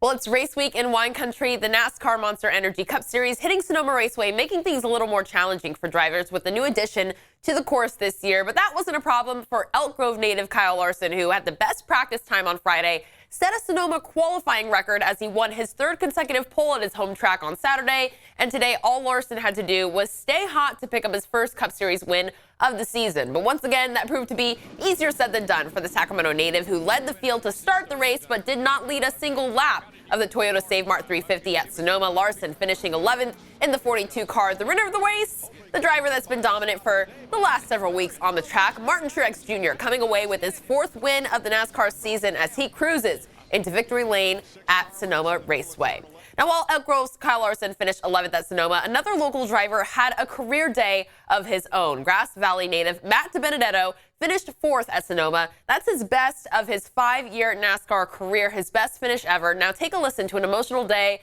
Well, it's race week in wine country. The NASCAR Monster Energy Cup Series hitting Sonoma Raceway, making things a little more challenging for drivers with the new addition to the course this year. But that wasn't a problem for Elk Grove native Kyle Larson, who had the best practice time on Friday, set a Sonoma qualifying record as he won his third consecutive pole at his home track on Saturday. And today, all Larson had to do was stay hot to pick up his first Cup Series win of the season. But once again, that proved to be easier said than done for the Sacramento native, who led the field to start the race but did not lead a single lap of the Toyota Save Mart 350 at Sonoma. Larson finishing 11th in the 42 car. The winner of the race, the driver that's been dominant for the last several weeks on the track, Martin Truex Jr., coming away with his fourth win of the NASCAR season as he cruises into victory lane at Sonoma Raceway. Now, while Elk Grove's Kyle Larson finished 11th at Sonoma, another local driver had a career day of his own. Grass Valley native Matt DiBenedetto finished 4th at Sonoma. That's his best of his 5-year NASCAR career, his best finish ever. Now, take a listen to an emotional day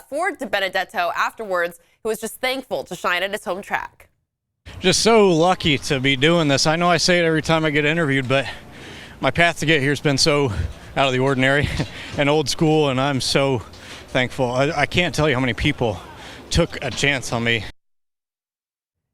for DiBenedetto afterwards, who was just thankful to shine at his home track. Just so lucky to be doing this. I know I say it every time I get interviewed, but my path to get here has been so out of the ordinary and old school, and I'm so thankful. I can't tell you how many people took a chance on me.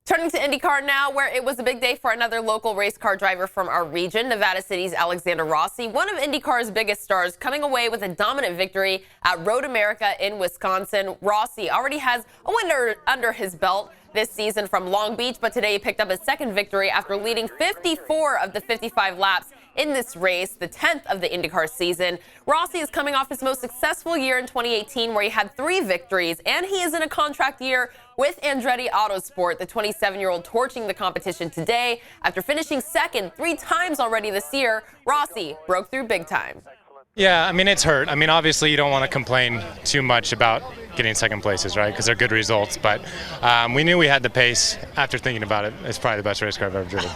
Turning to IndyCar now, where it was a big day for another local race car driver from our region, Nevada City's Alexander Rossi, one of IndyCar's biggest stars, coming away with a dominant victory at Road America in Wisconsin. Rossi already has a win under his belt this season from Long Beach, but today he picked up his second victory after leading 54 of the 55 laps in this race, the 10th of the IndyCar season. Rossi is coming off his most successful year in 2018, where he had 3 victories, and he is in a contract year with Andretti Autosport, the 27-year-old torching the competition today. After finishing second 3 times already this year, Rossi broke through big time. Yeah, I mean, it's hurt. I mean, obviously you don't want to complain too much about getting second places, right? Because they're good results. But we knew we had the pace. After thinking about it, it's probably the best race car I've ever driven.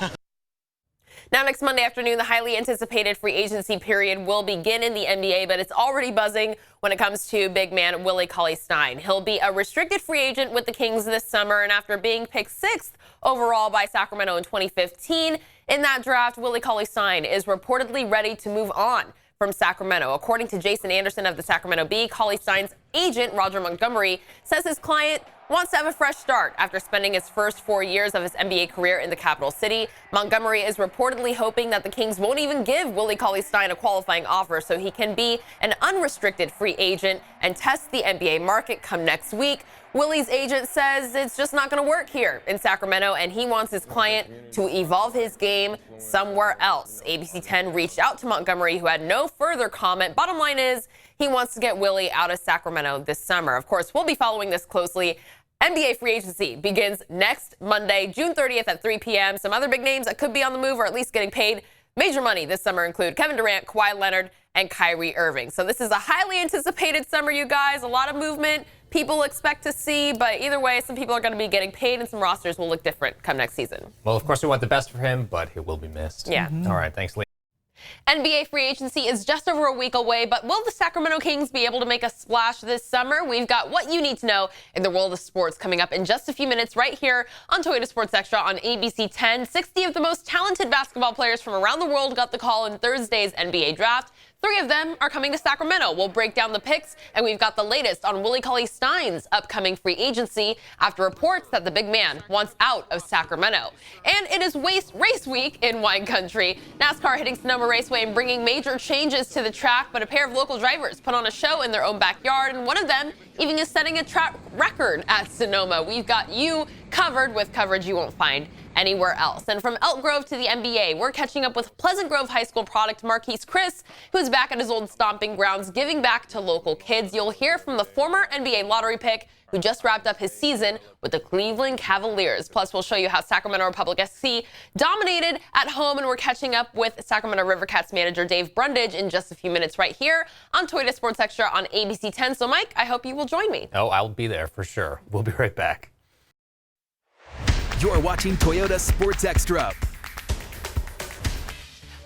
Now, next Monday afternoon, the highly anticipated free agency period will begin in the NBA, but it's already buzzing when it comes to big man Willie CAULEY-STEIN. He'll be a restricted free agent with the Kings this summer, and after being picked 6th overall by Sacramento in 2015 in that draft, Willie CAULEY-STEIN is reportedly ready to move on from Sacramento. According to Jason Anderson of the Sacramento Bee, CAULEY-STEIN's agent, Roger Montgomery, says his client wants to have a fresh start after spending his first 4 years of his NBA career in the capital city. Montgomery is reportedly hoping that the Kings won't even give Willie CAULEY-STEIN a qualifying offer so he can be an unrestricted free agent and test the NBA market come next week. Willie's agent says it's just not going to work here in Sacramento, and he wants his client to evolve his game somewhere else. ABC 10 reached out to Montgomery, who had no further comment. Bottom line is he wants to get Willie out of Sacramento this summer. Of course, we'll be following this closely. NBA free agency begins next Monday, June 30th at 3 p.m. Some other big names that could be on the move or at least getting paid major money this summer include Kevin Durant, Kawhi Leonard, and Kyrie Irving. So this is a highly anticipated summer, you guys. A lot of movement people expect to see, but either way, some people are going to be getting paid and some rosters will look different come next season. Well, of course, we want the best for him, but he will be missed. Yeah. All right, thanks, Lina. NBA free agency is just over a week away, but will the Sacramento Kings be able to make a splash this summer? We've got what you need to know in the world of sports coming up in just a few minutes right here on Toyota Sports Extra on ABC 10. 60 of the most talented basketball players from around the world got the call in Thursday's NBA draft. 3 of them are coming to Sacramento. We'll break down the picks, and we've got the latest on Willie CAULEY-STEIN's upcoming free agency after reports that the big man wants out of Sacramento. And it is race week in wine country. NASCAR hitting Sonoma Raceway and bringing major changes to the track, but a pair of local drivers put on a show in their own backyard, and one of them even is setting a track record at Sonoma. We've got you covered with coverage you won't find anywhere else. And from Elk Grove to the NBA, we're catching up with Pleasant Grove High School product Marquise Chris, who's back at his old stomping grounds, giving back to local kids. You'll hear from the former NBA lottery pick who just wrapped up his season with the Cleveland Cavaliers. Plus, we'll show you how Sacramento Republic SC dominated at home, and we're catching up with Sacramento Rivercats manager Dave Brundage in just a few minutes right here on Toyota Sports Extra on ABC 10. So, Mike, I hope you will join me. Oh, I'll be there for sure. We'll be right back. You're watching Toyota Sports Extra.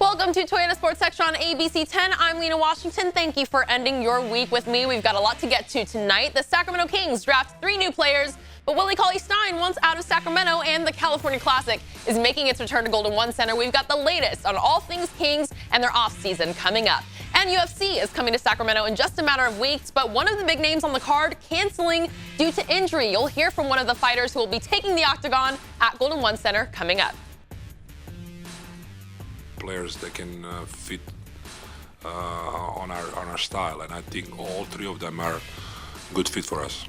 Welcome to Toyota Sports Extra on ABC 10. I'm Lina Washington. Thank you for ending your week with me. We've got a lot to get to tonight. The Sacramento Kings draft 3 new players, but Willie CAULEY-STEIN wants out of Sacramento, and the California Classic is making its return to Golden One Center. We've got the latest on all things Kings and their offseason coming up. And UFC is coming to Sacramento in just a matter of weeks, but one of the big names on the card canceling due to injury. You'll hear from one of the fighters who will be taking the octagon at Golden One Center coming up. Players that can fit on our style, and I think all three of them are good fit for us.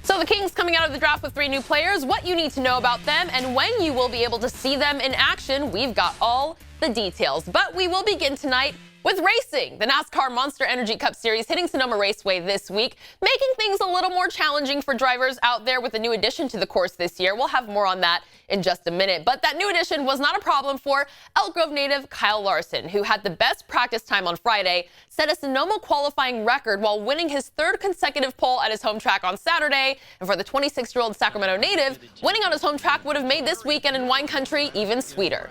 So the Kings coming out of the draft with 3 new players, what you need to know about them, and when you will be able to see them in action. We've got all the details. But we will begin tonight with racing. The NASCAR Monster Energy Cup Series hitting Sonoma Raceway this week, making things a little more challenging for drivers out there with a new addition to the course this year. We'll have more on that in just a minute. But that new addition was not a problem for Elk Grove native Kyle Larson, who had the best practice time on Friday, set a Sonoma qualifying record while winning his 3rd consecutive pole at his home track on Saturday. And for the 26-year-old Sacramento native, winning on his home track would have made this weekend in wine country even sweeter.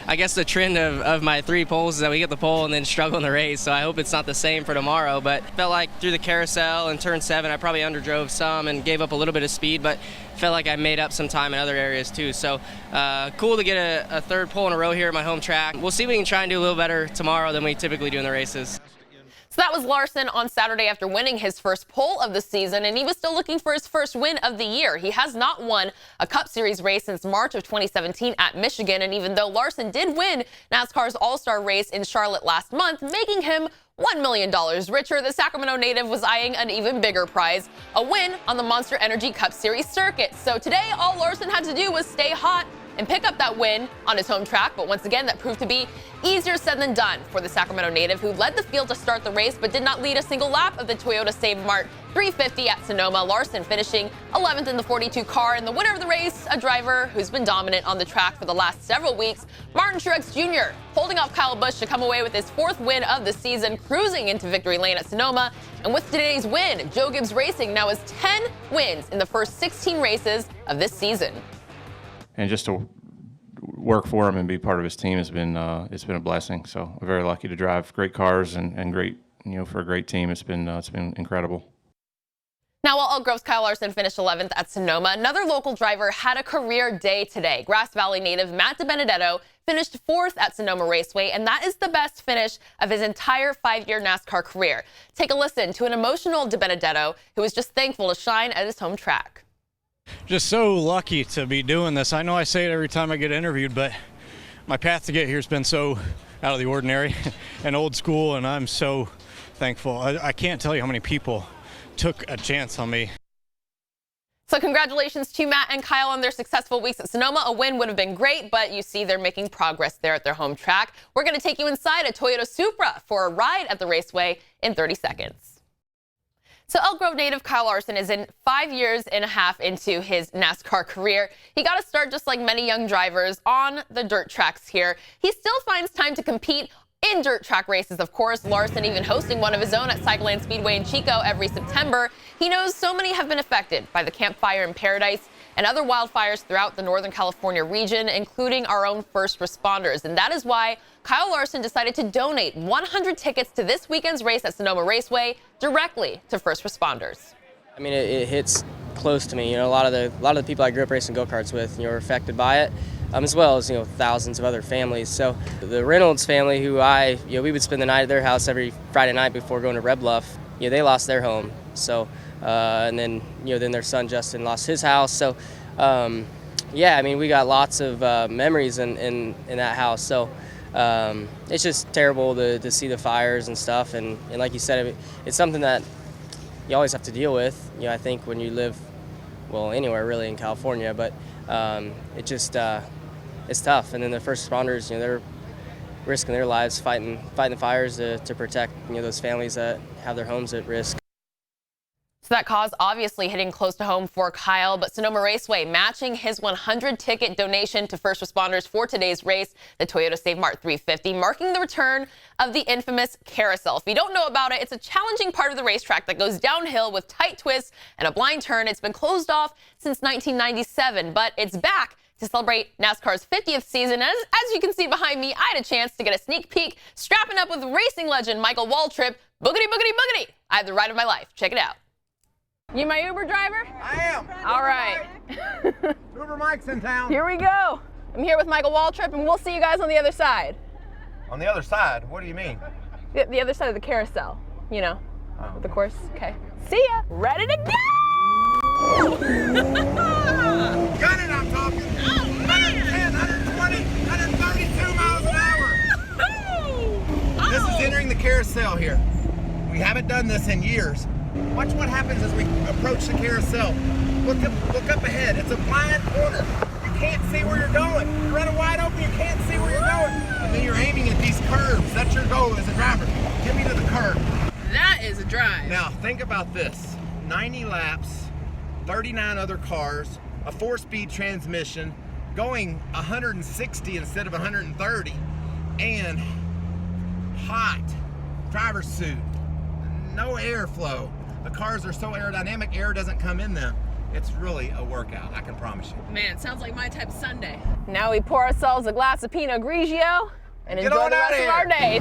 I guess the trend of my 3 poles is that we get the pole and then struggle in the race, so I hope it's not the same for tomorrow. But felt like through the carousel and turn 7, I probably underdrove some and gave up a little bit of speed, but felt like I made up some time in other areas too. So cool to get a 3rd pole in a row here at my home track. We'll see if we can try and do a little better tomorrow than we typically do in the races. So that was Larson on Saturday after winning his first pole of the season, and he was still looking for his first win of the year. He has not won a Cup Series race since March of 2017 at Michigan, and even though Larson did win NASCAR's All-Star race in Charlotte last month, making him $1 million richer, the Sacramento native was eyeing an even bigger prize, a win on the Monster Energy Cup Series circuit. So today, all Larson had to do was stay hot and pick up that win on his home track. But once again, that proved to be easier said than done for the Sacramento native, who led the field to start the race but did not lead a single lap of the Toyota Save Mart 350 at Sonoma. Larson finishing 11th in the 42 car, and the winner of the race, a driver who's been dominant on the track for the last several weeks, Martin Truex Jr., holding off Kyle Busch to come away with his 4th win of the season, cruising into victory lane at Sonoma. And with today's win, Joe Gibbs Racing now has 10 wins in the first 16 races of this season. And just to work for him and be part of his team has been it's been a blessing. So we're very lucky to drive great cars and great, for a great team. It's been incredible. Now, while Elk Grove's Kyle Larson finished 11th at Sonoma, another local driver had a career day today. Grass Valley native Matt DiBenedetto finished 4th at Sonoma Raceway, and that is the best finish of his entire 5-year NASCAR career. Take a listen to an emotional DiBenedetto who was just thankful to shine at his home track. Just so lucky to be doing this. I know I say it every time I get interviewed, but my path to get here has been so out of the ordinary and old school, and I'm so thankful. I can't tell you how many people took a chance on me. So congratulations to Matt and Kyle on their successful weeks at Sonoma. A win would have been great, but you see they're making progress there at their home track. We're going to take you inside a Toyota Supra for a ride at the raceway in 30 seconds. So Elk Grove native Kyle Larson is in 5 years and a half into his NASCAR career. He got to start just like many young drivers on the dirt tracks here. He still finds time to compete in dirt track races, of course. Larson even hosting one of his own at Cycleland Speedway in Chico every September. He knows so many have been affected by the Camp Fire in Paradise and other wildfires throughout the Northern California region, including our own first responders. And that is why Kyle Larson decided to donate 100 tickets to this weekend's race at Sonoma Raceway directly to first responders. I mean, it hits close to me. A lot of the people I grew up racing go-karts with, were affected by it, as well as thousands of other families. So the Reynolds family, who we would spend the night at their house every Friday night before going to Red Bluff. They lost their home. So and then then their son Justin lost his house. So yeah, I mean, we got lots of memories in that house. So it's just terrible to see the fires and stuff. And like you said, it's something that you always have to deal with. I think when you live, well, anywhere really in California, but it just it's tough. And then the first responders, they're risking their lives fighting the fires to protect those families that have their homes at risk. So that cause obviously hitting close to home for Kyle, but Sonoma Raceway matching his 100-ticket donation to first responders for today's race, the Toyota Save Mart 350, marking the return of the infamous carousel. If you don't know about it, it's a challenging part of the racetrack that goes downhill with tight twists and a blind turn. It's been closed off since 1997, but it's back to celebrate NASCAR's 50th season. As you can see behind me, I had a chance to get a sneak peek strapping up with racing legend Michael Waltrip. Boogity, boogity, boogity. I had the ride of my life. Check it out. You my Uber driver? I am. All right. Uber Mike's in town. Here we go. I'm here with Michael Waltrip, and we'll see you guys on the other side. On the other side? What do you mean? The other side of the carousel, you know, with the course. Okay. See ya. Ready to go! Gunning, I'm talking. 110, 120, 132 miles an hour. This is entering the carousel here. We haven't done this in years. Watch what happens as we approach the carousel. Look up ahead. It's a blind corner. You can't see where you're going. You're running wide open, you can't see where you're going. And then you're aiming at these curves. That's your goal as a driver. Get me to the curve. That is a drive. Now, think about this. 90 laps, 39 other cars, a 4-speed transmission, going 160 instead of 130, and hot driver's suit, no airflow. The cars are so aerodynamic, air doesn't come in them. It's really a workout, I can promise you. Man, it sounds like my type of Sunday. Now we pour ourselves a glass of Pinot Grigio and Get enjoy on the out rest of of our here. day.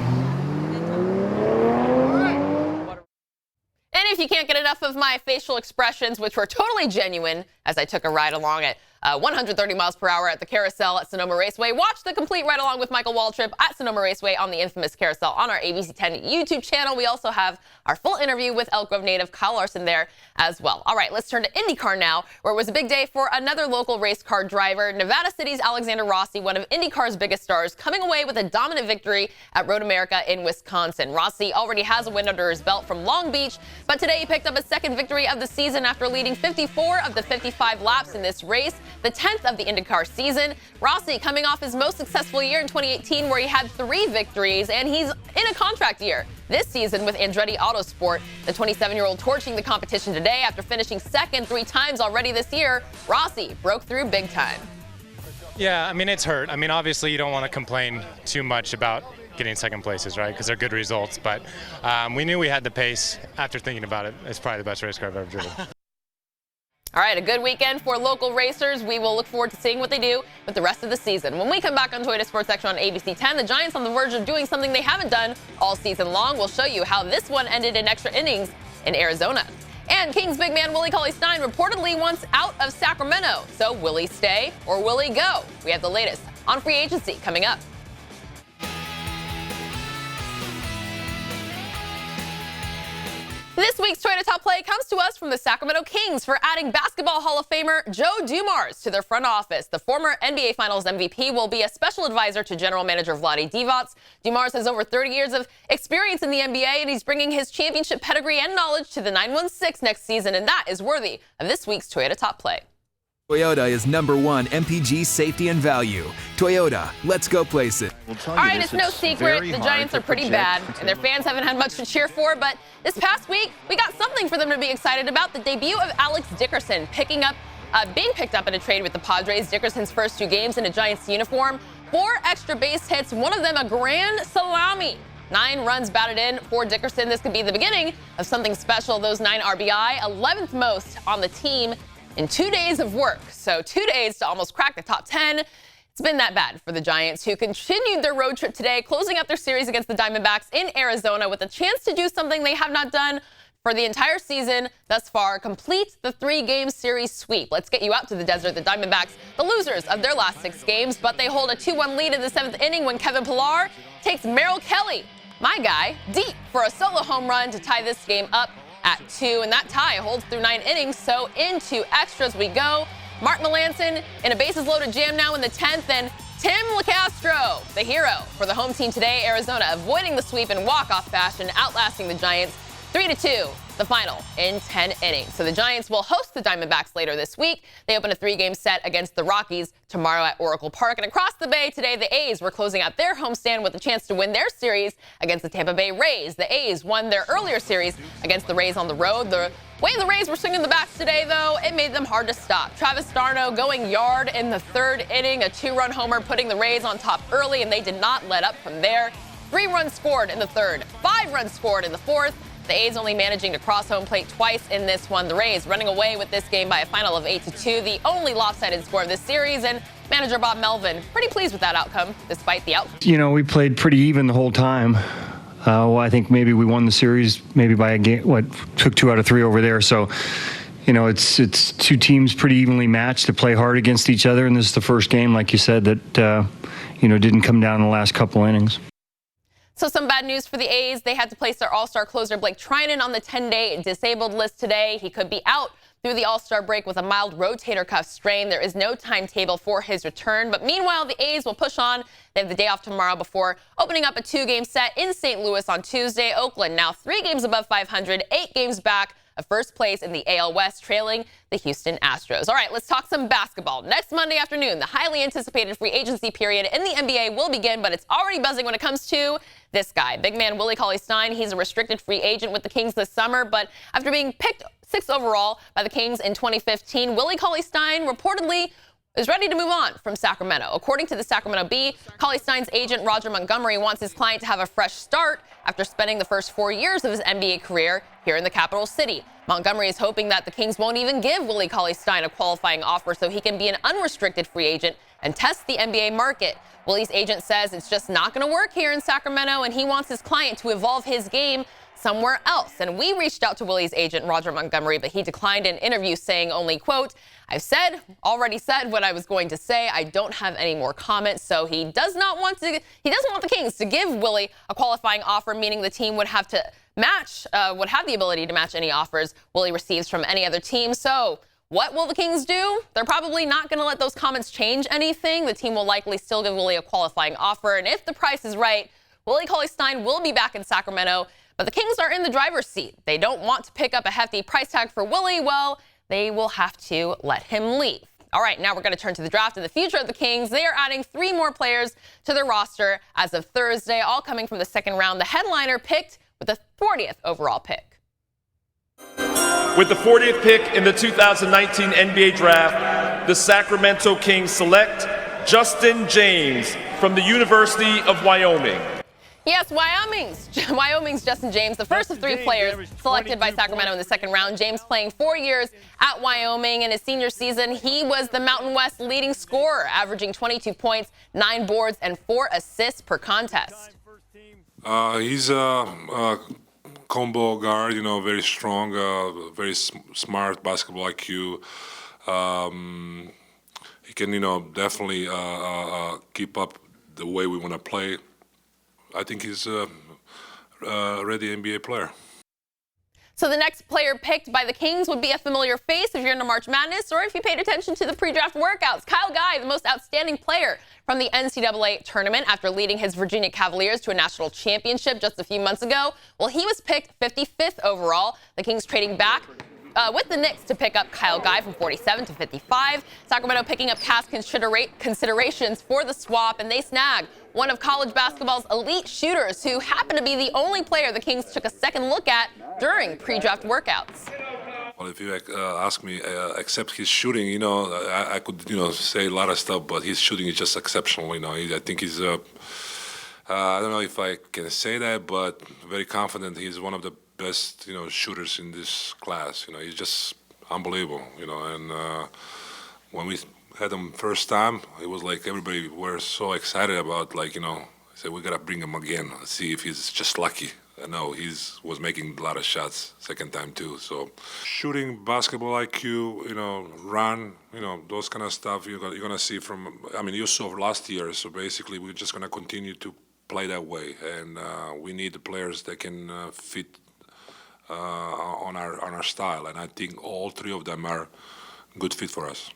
And if you can't get enough of my facial expressions, which were totally genuine as I took a ride along at 130 miles per hour at the carousel at Sonoma Raceway, watch the complete ride along with Michael Waltrip at Sonoma Raceway on the infamous carousel on our ABC 10 YouTube channel. We also have our full interview with Elk Grove native Kyle Larson there as well. All right, let's turn to IndyCar now, where it was a big day for another local race car driver. Nevada City's Alexander Rossi, one of IndyCar's biggest stars, coming away with a dominant victory at Road America in Wisconsin. Rossi already has a win under his belt from Long Beach, but today he picked up a second victory of the season after leading 54 of the 55 laps in this race, the 10th of the IndyCar season. Rossi coming off his most successful year in 2018, where he had 3 victories, and he's in a contract year this season with Andretti Autosport. The 27-year-old torching the competition today after finishing second 3 times already this year. Rossi broke through big time. Yeah, I mean, it's hurt. I mean, obviously you don't want to complain too much about getting second places, right? Because they're good results. But we knew we had the pace. After thinking about it, it's probably the best race car I've ever driven. All right, a good weekend for local racers. We will look forward to seeing what they do with the rest of the season. When we come back on Toyota Sports Extra on ABC 10, the Giants on the verge of doing something they haven't done all season long. We'll show you how this one ended in extra innings in Arizona. And Kings big man Willie Cauley-Stein reportedly wants out of Sacramento. So will he stay or will he go? We have the latest on free agency coming up. This week's Toyota Top Play comes to us from the Sacramento Kings for adding Basketball Hall of Famer Joe Dumars to their front office. The former NBA Finals MVP will be a special advisor to General Manager Vlade Divac. Dumars has over 30 years of experience in the NBA, and he's bringing his championship pedigree and knowledge to the 916 next season, and that is worthy of this week's Toyota Top Play. Toyota is #1 MPG safety and value. Toyota, let's go places. All right, it's no secret the Giants are pretty bad, and their fans haven't had much to cheer for, but this past week, we got something for them to be excited about. The debut of Alex Dickerson being picked up in a trade with the Padres. Dickerson's first 2 games in a Giants uniform. 4 extra base hits, one of them a grand salami. 9 runs batted in for Dickerson. This could be the beginning of something special. Those 9 RBI, 11th most on the team in 2 days of work. So 2 days to almost crack the top 10. It's been that bad for the Giants, who continued their road trip today, closing out their series against the Diamondbacks in Arizona with a chance to do something they have not done for the entire season thus far, complete the 3-game series sweep. Let's get you out to the desert. The Diamondbacks, the losers of their last 6 games, but they hold a 2-1 lead in the 7th inning when Kevin Pillar takes Merrill Kelly, my guy, deep for a solo home run to tie this game up at 2, and that tie holds through 9 innings, so into extras we go. Mark Melanson in a bases-loaded jam now in the 10th, and Tim LeCastro, the hero for the home team today, Arizona, avoiding the sweep in walk-off fashion, outlasting the Giants 3-2, the final in 10 innings. So the Giants will host the Diamondbacks later this week. They open a 3-game set against the Rockies tomorrow at Oracle Park. And across the bay today, the A's were closing out their homestand with a chance to win their series against the Tampa Bay Rays. The A's won their earlier series against the Rays on the road. The way the Rays were swinging the bats today, though, it made them hard to stop. Travis d'Arnaud going yard in the 3rd inning, a 2-run homer, putting the Rays on top early, and they did not let up from there. 3 runs scored in the 3rd, 5 runs scored in the 4th. The A's only managing to cross home plate twice in this one. The Rays running away with this game by a final of 8-2, the only lopsided score of this series, and manager Bob Melvin pretty pleased with that outcome, despite the outcome. You know, we played pretty even the whole time. Well, I think maybe we won the series maybe by a game, took 2 out of 3 over there. So, you know, it's 2 teams pretty evenly matched to play hard against each other, and this is the first game, like you said, that, didn't come down in the last couple innings. So some bad news for the A's. They had to place their all-star closer Blake Trinan on the 10-day disabled list today. He could be out through the all-star break with a mild rotator cuff strain. There is no timetable for his return. But meanwhile, the A's will push on. They have the day off tomorrow before opening up a 2-game set in St. Louis on Tuesday. Oakland now 3 games above 500, 8 games back of first place in the AL West, trailing the Houston Astros. All right, let's talk some basketball. Next Monday afternoon, the highly anticipated free agency period in the NBA will begin, but it's already buzzing when it comes to this guy. Big man Willie Cauley-Stein. He's a restricted free agent with the Kings this summer, but after being picked 6th overall by the Kings in 2015, Willie Cauley-Stein reportedly is ready to move on from Sacramento. According to the Sacramento Bee, Cauley-Stein's agent Roger Montgomery wants his client to have a fresh start after spending the first 4 years of his NBA career here in the capital city. Montgomery is hoping that the Kings won't even give Willie Cauley-Stein a qualifying offer so he can be an unrestricted free agent and test the NBA market. Willie's agent says it's just not going to work here in Sacramento, and he wants his client to evolve his game somewhere else. And we reached out to Willie's agent, Roger Montgomery, but he declined an interview, saying only, quote, "I've already said what I was going to say. I don't have any more comments." So he doesn't want the Kings to give Willie a qualifying offer, meaning the team would have to would have the ability to match any offers Willie receives from any other team. So what will the Kings do? They're probably not going to let those comments change anything. The team will likely still give Willie a qualifying offer. And if the price is right, Willie Cauley-Stein will be back in Sacramento. But the Kings are in the driver's seat. They don't want to pick up a hefty price tag for Willie. Well, they will have to let him leave. All right, now we're going to turn to the draft and the future of the Kings. They are adding 3 more players to their roster as of Thursday, all coming from the second round. The headliner picked with the 40th overall pick. With the 40th pick in the 2019 NBA Draft, the Sacramento Kings select Justin James from the University of Wyoming. Yes, Wyoming's Justin James, the first of 3 players selected by Sacramento in the second round. James playing 4 years at Wyoming. In his senior season, he was the Mountain West leading scorer, averaging 22 points, 9 boards, and 4 assists per contest. He's a combo guard, very strong, very smart basketball IQ. He can, definitely keep up the way we want to play. I think he's a ready NBA player. So the next player picked by the Kings would be a familiar face if you're into March Madness or if you paid attention to the pre-draft workouts. Kyle Guy, the most outstanding player from the NCAA tournament after leading his Virginia Cavaliers to a national championship just a few months ago. Well, he was picked 55th overall. The Kings trading back with the Knicks to pick up Kyle Guy from 47 to 55. Sacramento picking up cast considerations for the swap, and they snag one of college basketball's elite shooters who happened to be the only player the Kings took a second look at during pre-draft workouts. Well, if you ask me, except his shooting, I could, say a lot of stuff, but his shooting is just exceptional. I think he's, I don't know if I can say that, but very confident he's one of the best, shooters in this class. He's just unbelievable, and when we had him first time, it was like everybody were so excited about, said we gotta bring him again, see if he's just lucky. I know he was making a lot of shots second time too. So shooting, basketball IQ, run, those kind of stuff you're gonna see from. I mean, you saw last year. So basically, we're just gonna continue to play that way, and we need the players that can fit on our style. And I think all 3 of them are good fit for us.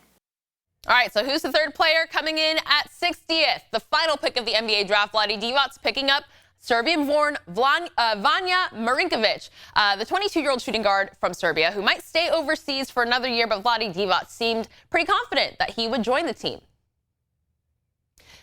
All right, so who's the third player coming in at 60th? The final pick of the NBA draft, Vlade Divac's picking up Serbian-born Vanja Marinkovic, the 22-year-old shooting guard from Serbia who might stay overseas for another year, but Vlade Divac seemed pretty confident that he would join the team.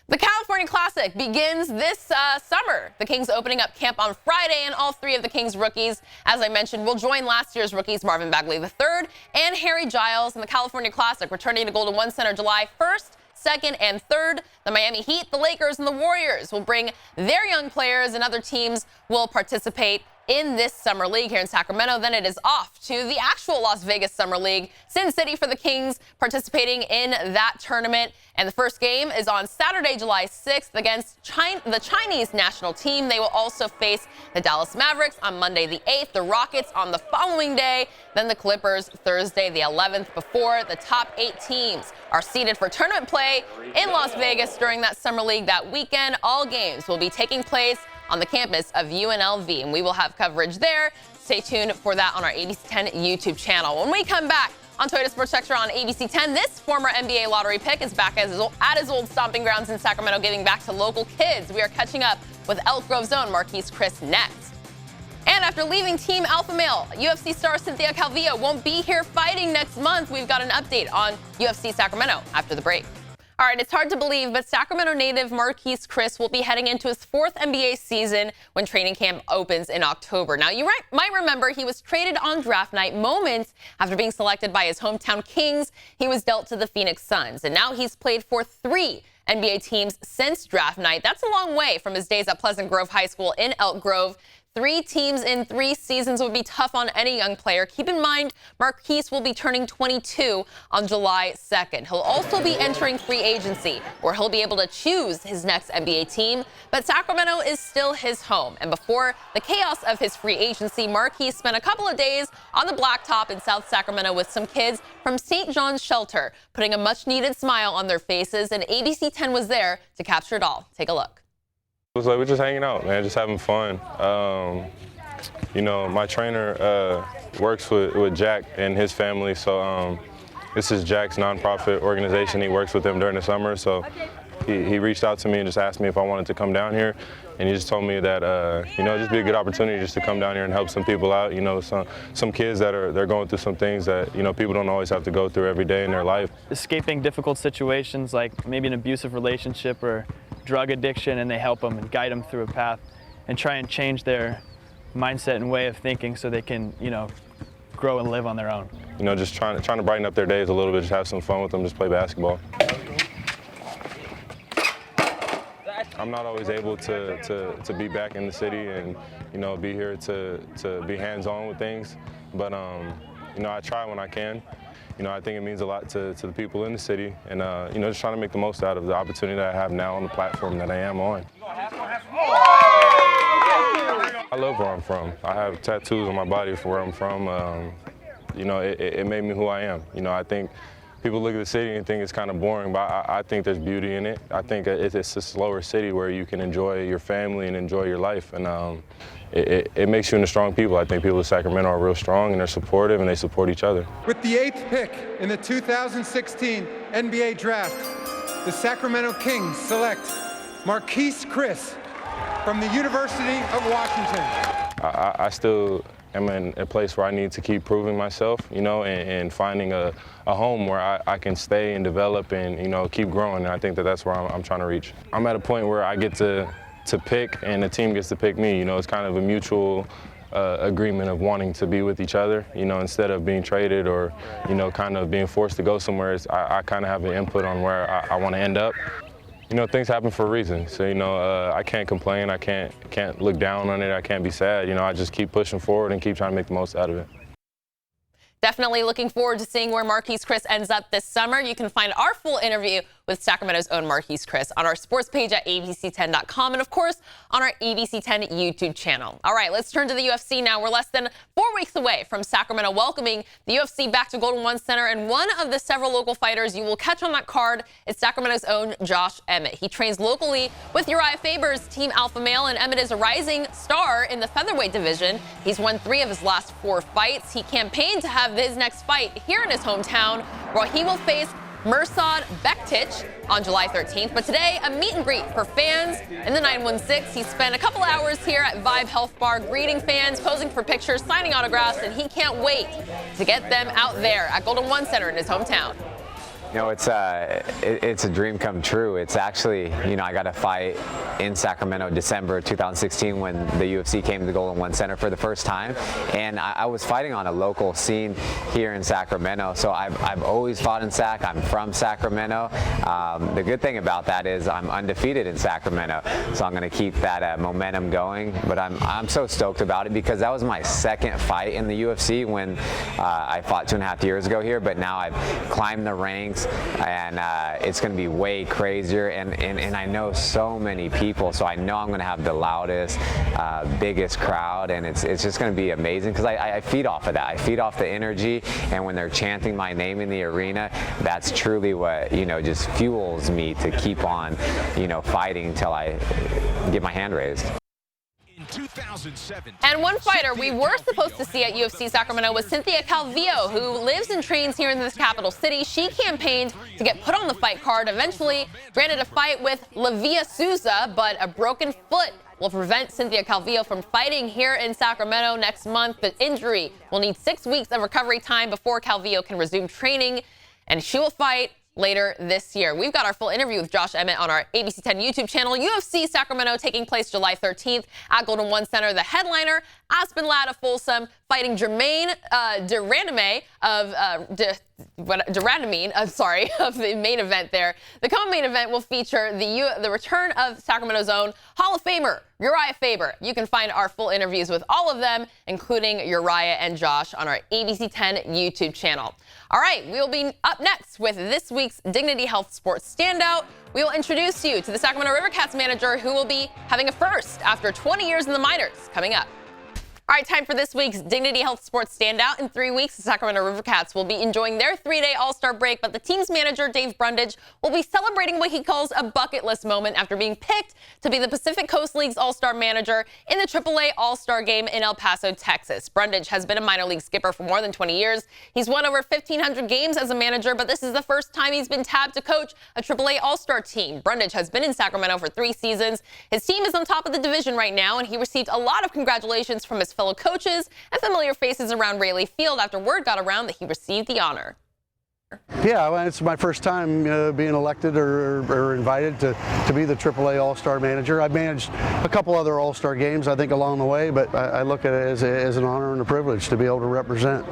The California Classic begins this summer. The Kings opening up camp on Friday, and all 3 of the Kings rookies, as I mentioned, will join last year's rookies Marvin Bagley III and Harry Giles in the California Classic, returning to Golden One Center July 1st, 2nd, and 3rd. The Miami Heat, the Lakers, and the Warriors will bring their young players, and other teams will participate in this summer league here in Sacramento. Then it is off to the actual Las Vegas Summer League. Sin City for the Kings participating in that tournament. And the first game is on Saturday, July 6th against the Chinese national team. They will also face the Dallas Mavericks on Monday the 8th, the Rockets on the following day, then the Clippers Thursday the 11th, before the top 8 teams are seeded for tournament play in Las Vegas during that summer league that weekend. All games will be taking place on the campus of UNLV, and we will have coverage there. Stay tuned for that on our ABC 10 YouTube channel. When we come back on Toyota Sports Extra on ABC 10, this former NBA lottery pick is back at his old stomping grounds in Sacramento, giving back to local kids. We are catching up with Elk Grove's own Marquise Chris next. And after leaving Team Alpha Male, UFC star Cynthia Calvillo won't be here fighting next month. We've got an update on UFC Sacramento after the break. All right, it's hard to believe, but Sacramento native Marquise Chris will be heading into his 4th NBA season when training camp opens in October. Now, you might remember he was traded on draft night moments after being selected by his hometown Kings. He was dealt to the Phoenix Suns, and now he's played for 3 NBA teams since draft night. That's a long way from his days at Pleasant Grove High School in Elk Grove. 3 teams in 3 seasons would be tough on any young player. Keep in mind, Marquise will be turning 22 on July 2nd. He'll also be entering free agency, where he'll be able to choose his next NBA team. But Sacramento is still his home. And before the chaos of his free agency, Marquise spent a couple of days on the blacktop in South Sacramento with some kids from St. John's Shelter, putting a much-needed smile on their faces. And ABC 10 was there to capture it all. Take a look. It was like we're just hanging out, man, just having fun. You know, my trainer works with Jack and his family, so this is Jack's nonprofit organization. He works with them during the summer, so he reached out to me and just asked me if I wanted to come down here, and he just told me that you know, just be a good opportunity just to come down here and help some people out. You know, some kids that they're going through some things that, you know, people don't always have to go through every day in their life. Escaping difficult situations like maybe an abusive relationship or drug addiction, and they help them and guide them through a path and try and change their mindset and way of thinking so they can, you know, grow and live on their own. You know, just trying to brighten up their days a little bit, just have some fun with them, just play basketball. I'm not always able to be back in the city and, you know, be here to be hands-on with things, but you know, I try when I can. You know, I think it means a lot to the people in the city, and you know, just trying to make the most out of the opportunity that I have now on the platform that I am on. I love where I'm from. I have tattoos on my body for where I'm from. You know, it made me who I am. You know, I think people look at the city and think it's kind of boring, but I think there's beauty in it. I think it's a slower city where you can enjoy your family and enjoy your life, and it makes you into strong people. I think people in Sacramento are real strong, and they're supportive, and they support each other. With the 8th pick in the 2016 NBA Draft, the Sacramento Kings select Marquise Chris from the University of Washington. I still am in a place where I need to keep proving myself, you know, and finding a home where I can stay and develop and, you know, keep growing. And I think that's where I'm trying to reach. I'm at a point where I get to pick and the team gets to pick me. You know, it's kind of a mutual agreement of wanting to be with each other, you know, instead of being traded or, you know, kind of being forced to go somewhere. I kind of have an input on where I want to end up. You know, things happen for a reason. So, you know, I can't complain. I can't look down on it. I can't be sad. You know, I just keep pushing forward and keep trying to make the most out of it. Definitely looking forward to seeing where Marquise Chris ends up this summer. You can find our full interview with Sacramento's own Marquise Chris on our sports page at abc10.com and, of course, on our ABC 10 YouTube channel. All right, let's turn to the UFC now. We're less than 4 weeks away from Sacramento welcoming the UFC back to Golden One Center, and one of the several local fighters you will catch on that card is Sacramento's own Josh Emmett. He trains locally with Uriah Faber's Team Alpha Male, and Emmett is a rising star in the featherweight division. He's won 3 of his last 4 fights. He campaigned to have his next fight here in his hometown, where he will face Mirsad Bektic on July 13th. But today, a meet and greet for fans in the 916. He spent a couple hours here at Vibe Health Bar greeting fans, posing for pictures, signing autographs, and he can't wait to get them out there at Golden One Center in his hometown. You know, it's a dream come true. It's actually, you know, I got a fight in Sacramento December 2016 when the UFC came to the Golden One Center for the first time, and I was fighting on a local scene here in Sacramento. So I've always fought in Sac. I'm from Sacramento. The good thing about that is I'm undefeated in Sacramento, so I'm going to keep that momentum going. But I'm so stoked about it because that was my second fight in the UFC when I fought 2.5 years ago here. But now I've climbed the ranks, and it's going to be way crazier, and I know so many people, so I know I'm going to have the loudest, biggest crowd, and it's just going to be amazing because I feed off of that. I feed off the energy, and when they're chanting my name in the arena, that's truly what, you know, just fuels me to keep on, you know, fighting until I get my hand raised. 2007. And one fighter we were supposed to see at UFC Sacramento was Cynthia Calvillo, who lives and trains here in this capital city. She campaigned to get put on the fight card, eventually granted a fight with Lavia Souza, but a broken foot will prevent Cynthia Calvillo from fighting here in Sacramento next month. The injury will need 6 weeks of recovery time before Calvillo can resume training, and she will fight later this year. We've got our full interview with Josh Emmett on our ABC 10 YouTube channel. UFC Sacramento taking place July 13th at Golden One Center. The headliner, Aspen Ladd of Folsom, fighting Jermaine Durandame of of the main event there. The co-main event will feature the return of Sacramento's own Hall of Famer Uriah Faber. You can find our full interviews with all of them, including Uriah and Josh, on our ABC 10 YouTube channel. All right, we'll be up next with this week's Dignity Health Sports Standout. We will introduce you to the Sacramento River Cats manager, who will be having a first after 20 years in the minors, coming up. All right, time for this week's Dignity Health Sports Standout. In 3 weeks, the Sacramento River Cats will be enjoying their 3-day All-Star break, but the team's manager, Dave Brundage, will be celebrating what he calls a bucket list moment after being picked to be the Pacific Coast League's All-Star manager in the AAA All-Star game in El Paso, Texas. Brundage has been a minor league skipper for more than 20 years. He's won over 1,500 games as a manager, but this is the first time he's been tabbed to coach a AAA All-Star team. Brundage has been in Sacramento for 3 seasons. His team is on top of the division right now, and he received a lot of congratulations from his fellow coaches and familiar faces around Rayleigh Field after word got around that he received the honor. Yeah, well, it's my first time being elected or invited to be the AAA All-Star manager. I've managed a couple other All-Star games, I think, along the way, but I look at it as an honor and a privilege to be able to represent,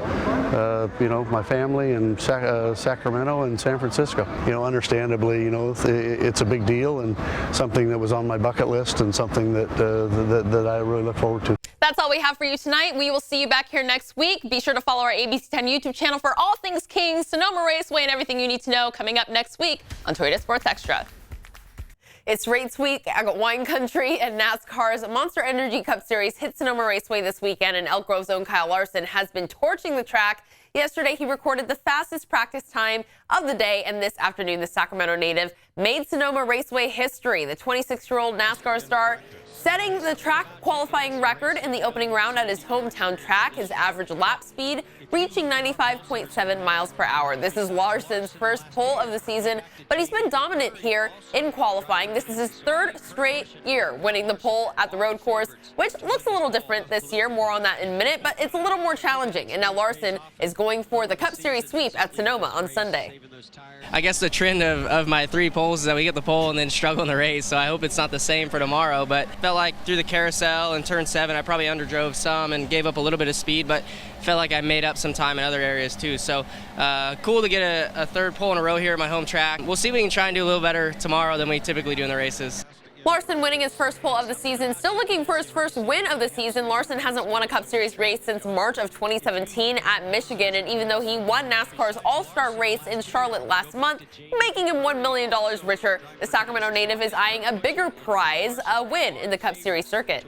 my family in Sacramento and San Francisco. Understandably, it's a big deal and something that was on my bucket list and something that I really look forward to. That's all we have for you tonight. We will see you back here next week. Be sure to follow our ABC 10 YouTube channel for all things Kings, Sonoma Raceway, and everything you need to know coming up next week on Toyota Sports Extra. It's race week at Wine Country, and NASCAR's Monster Energy Cup Series hit Sonoma Raceway this weekend, and Elk Grove's own Kyle Larson has been torching the track. Yesterday, he recorded the fastest practice time of the day, and this afternoon, the Sacramento native made Sonoma Raceway history. The 26-year-old NASCAR star setting the track qualifying record in the opening round at his hometown track, his average lap speed reaching 95.7 miles per hour. This is Larson's first pole of the season, but he's been dominant here in qualifying. This is his 3rd straight year winning the pole at the road course, which looks a little different this year. More on that in a minute, but it's a little more challenging. And now Larson is going for the Cup Series sweep at Sonoma on Sunday. I guess the trend of my 3 poles is that we get the pole and then struggle in the race, so I hope it's not the same for tomorrow. But felt like through the carousel and turn 7, I probably underdrove some and gave up a little bit of speed, but felt like I made up some time in other areas too. So cool to get a 3rd pole in a row here at my home track. We'll see if we can try and do a little better tomorrow than we typically do in the races. Larson winning his first pole of the season, still looking for his first win of the season. Larson hasn't won a Cup Series race since March of 2017 at Michigan, and even though he won NASCAR's All-Star race in Charlotte last month, making him $1 million richer, the Sacramento native is eyeing a bigger prize, a win in the Cup Series circuit.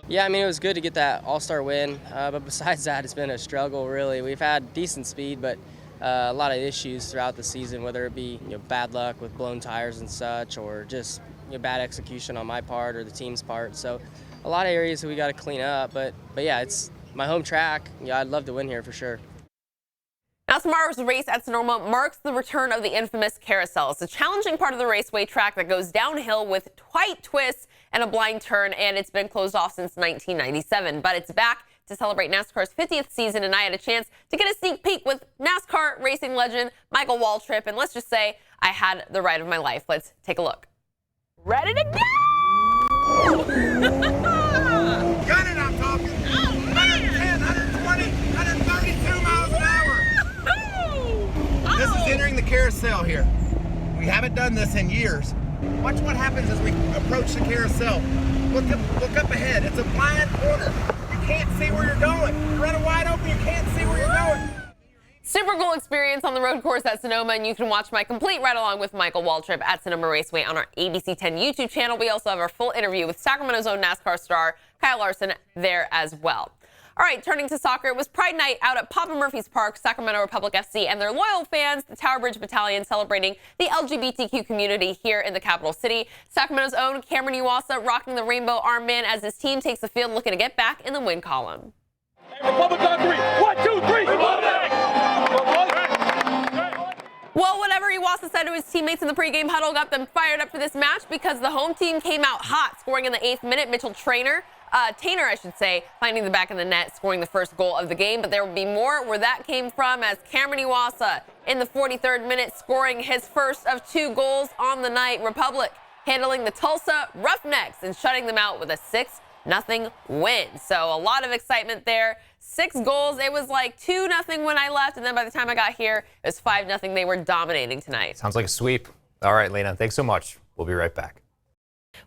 Yeah, I mean, it was good to get that All-Star win, but besides that, it's been a struggle, really. We've had decent speed, but a lot of issues throughout the season, whether it be bad luck with blown tires and such, or just bad execution on my part or the team's part. So a lot of areas that we got to clean up, but yeah, it's my home track. Yeah, I'd love to win here for sure. Now, tomorrow's race at Sonoma marks the return of the infamous carousel. It's a challenging part of the raceway track that goes downhill with tight twists and a blind turn, and it's been closed off since 1997. But it's back to celebrate NASCAR's 50th season, and I had a chance to get a sneak peek with NASCAR racing legend Michael Waltrip, and let's just say I had the ride of my life. Let's take a look. Ready to go! Gun it, I'm talking. 110, 120, 132 miles an hour. This is entering the carousel here. We haven't done this in years. Watch what happens as we approach the carousel. Look up ahead. It's a blind corner. You can't see where you're going. You're running wide open. You can't see where you're going. Super cool experience on the road course at Sonoma, and you can watch my complete ride along with Michael Waltrip at Sonoma Raceway on our ABC 10 YouTube channel. We also have our full interview with Sacramento's own NASCAR star Kyle Larson there as well. All right, turning to soccer, it was Pride Night out at Papa Murphy's Park, Sacramento Republic FC, and their loyal fans, the Tower Bridge Battalion, celebrating the LGBTQ community here in the capital city. Sacramento's own Cameron Iwasa rocking the rainbow armband as his team takes the field looking to get back in the win column. Hey, Republic on three. 1, 2, 3. Republic! Well, whatever Iwasa said to his teammates in the pregame huddle got them fired up for this match because the home team came out hot, scoring in the 8th minute. Mitchell Tainer, finding the back of the net, scoring the first goal of the game. But there will be more where that came from as Cameron Iwasa in the 43rd minute scoring his first of 2 goals on the night. Republic handling the Tulsa Roughnecks and shutting them out with a 6-0 win. So a lot of excitement there. 6 goals. It was like 2-0 when I left, and then by the time I got here, it was 5-0. They were dominating tonight. Sounds like a sweep. All right, Lina, thanks so much. We'll be right back.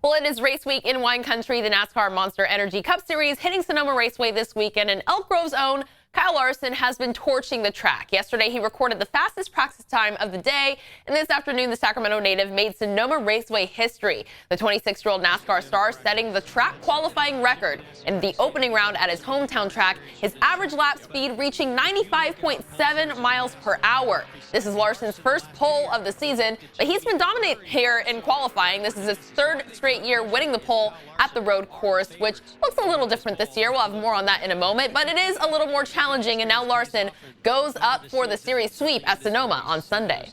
Well, it is race week in wine country. The NASCAR Monster Energy Cup Series hitting Sonoma Raceway this weekend, and Elk Grove's own Kyle Larson has been torching the track. Yesterday, he recorded the fastest practice time of the day, and this afternoon, the Sacramento native made Sonoma Raceway history. The 26-year-old NASCAR star setting the track qualifying record in the opening round at his hometown track, his average lap speed reaching 95.7 miles per hour. This is Larson's first pole of the season, but he's been dominant here in qualifying. This is his 3rd straight year winning the pole at the road course, which looks a little different this year. We'll have more on that in a moment, but it is a little more challenging, and now Larson goes up for the series sweep at Sonoma on Sunday.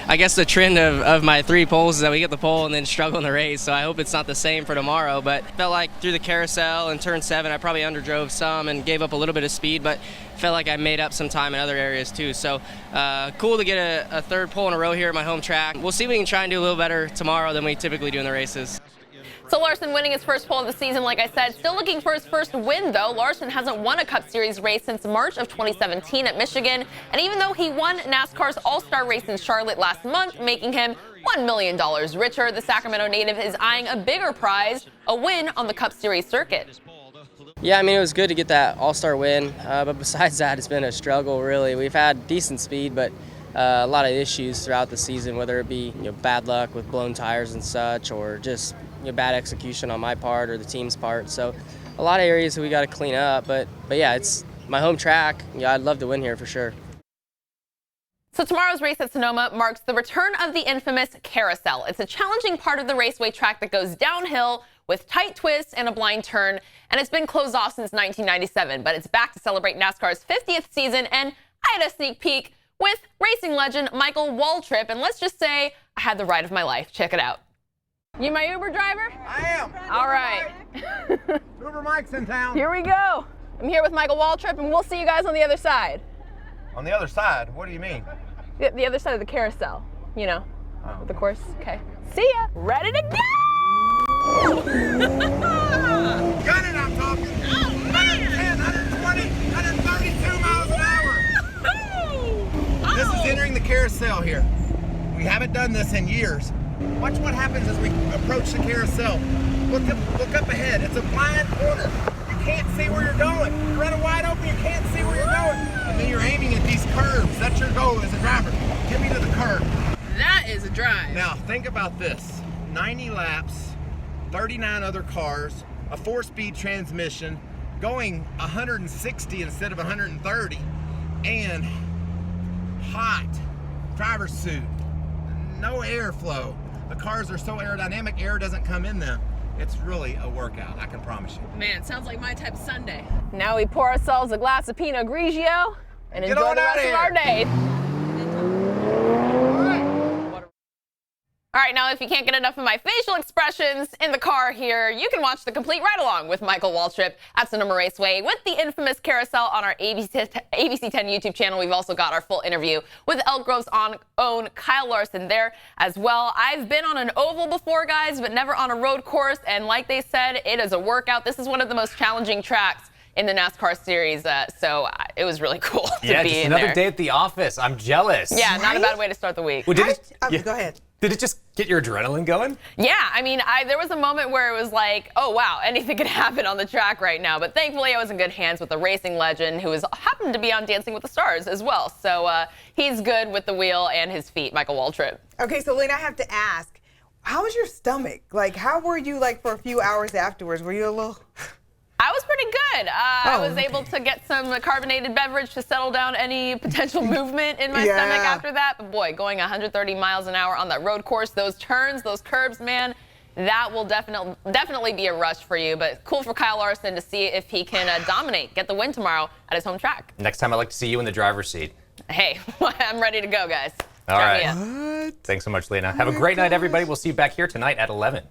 I guess the trend of my 3 poles is that we get the pole and then struggle in the race, so I hope it's not the same for tomorrow. But felt like through the carousel and turn 7, I probably underdrove some and gave up a little bit of speed, but felt like I made up some time in other areas too. So cool to get a 3rd pole in a row here at my home track. We'll see if we can try and do a little better tomorrow than we typically do in the races. So Larson winning his first pole of the season, like I said, still looking for his first win, though. Larson hasn't won a Cup Series race since March of 2017 at Michigan. And even though he won NASCAR's All-Star race in Charlotte last month, making him $1 million richer, the Sacramento native is eyeing a bigger prize, a win on the Cup Series circuit. Yeah, I mean, it was good to get that All-Star win, but besides that, it's been a struggle, really. We've had decent speed, but a lot of issues throughout the season, whether it be bad luck with blown tires and such, or just bad execution on my part or the team's part. So a lot of areas that we got to clean up, but yeah, it's my home track. Yeah, I'd love to win here for sure. So tomorrow's race at Sonoma marks the return of the infamous carousel. It's a challenging part of the raceway track that goes downhill with tight twists and a blind turn, and it's been closed off since 1997, but it's back to celebrate NASCAR's 50th season, and I had a sneak peek with racing legend Michael Waltrip, and let's just say I had the ride of my life. Check it out. You my Uber driver? I am. All right. Uber Mike's in town. Here we go. I'm here with Michael Waltrip, and we'll see you guys on the other side. On the other side? What do you mean? The other side of the carousel, the course. Okay. See ya. Ready to go! Gun it, I'm talking. 110, 120, 132 miles an hour. This is entering the carousel here. We haven't done this in years. Watch what happens as we approach the carousel. Look up ahead. It's a blind corner. You can't see where you're going. You're running wide open. You can't see where you're going. And then you're aiming at these curves. That's your goal as a driver. Get me to the curve. That is a drive. Now, think about this. 90 laps, 39 other cars, a 4-speed transmission, going 160 instead of 130, and hot driver's suit, no airflow. The cars are so aerodynamic, air doesn't come in them. It's really a workout, I can promise you. Man, it sounds like my type of Sunday. Now we pour ourselves a glass of Pinot Grigio and enjoy the rest of our day. All right, now if you can't get enough of my facial expressions in the car here, you can watch the complete ride-along with Michael Waltrip at Sonoma Raceway with the infamous carousel on our ABC 10 YouTube channel. We've also got our full interview with Elk Grove's own Kyle Larson there as well. I've been on an oval before, guys, but never on a road course, and like they said, it is a workout. This is one of the most challenging tracks in the NASCAR series, so it was really cool to be in there. Yeah, just another day at the office. I'm jealous. Yeah, not a bad way to start the week. Well, Go ahead. Did it just get your adrenaline going? Yeah, I mean, there was a moment where it was like, oh, wow, anything could happen on the track right now. But thankfully, I was in good hands with the racing legend who happened to be on Dancing with the Stars as well. So he's good with the wheel and his feet, Michael Waltrip. Okay, so Lina, I have to ask, how was your stomach? Like, how were you, like, for a few hours afterwards? Were you a little... I was pretty good. I was able to get some carbonated beverage to settle down any potential movement in my stomach after that. But boy, going 130 miles an hour on that road course, those turns, those curbs, man, that will definitely be a rush for you. But cool for Kyle Larson to see if he can dominate, get the win tomorrow at his home track. Next time, I'd like to see you in the driver's seat. Hey, I'm ready to go, guys. All right. Thanks so much, Lina. Have a great night, everybody. We'll see you back here tonight at 11.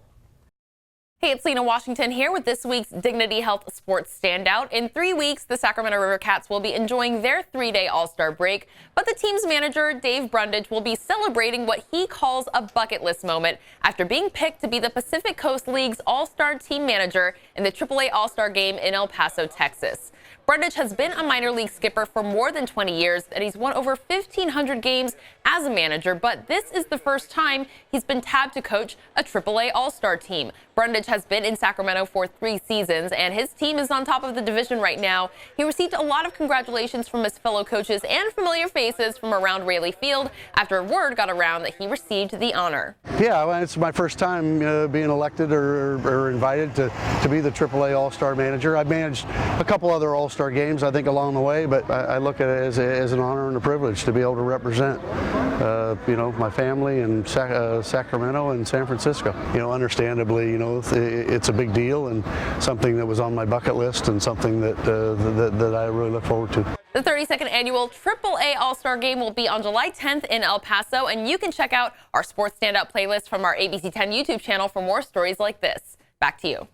Hey, it's Lina Washington here with this week's Dignity Health Sports Standout. In 3 weeks, the Sacramento River Cats will be enjoying their 3-day All-Star break, but the team's manager, Dave Brundage, will be celebrating what he calls a bucket list moment after being picked to be the Pacific Coast League's All-Star team manager in the AAA All-Star game in El Paso, Texas. Brundage has been a minor league skipper for more than 20 years, and he's won over 1,500 games as a manager, but this is the first time he's been tabbed to coach a AAA All-Star team. Brundage has been in Sacramento for 3 seasons, and his team is on top of the division right now. He received a lot of congratulations from his fellow coaches and familiar faces from around Raley Field after word got around that he received the honor. Yeah, well, it's my first time being elected or invited to be the AAA All-Star manager. I've managed a couple other All-Star games, I think, along the way, but I look at it as an honor and a privilege to be able to represent, my family in Sacramento and San Francisco. Understandably, it's a big deal and something that was on my bucket list and something that I really look forward to. The 32nd annual AAA All-Star Game will be on July 10th in El Paso, and you can check out our Sports Standout playlist from our ABC 10 YouTube channel for more stories like this. Back to you.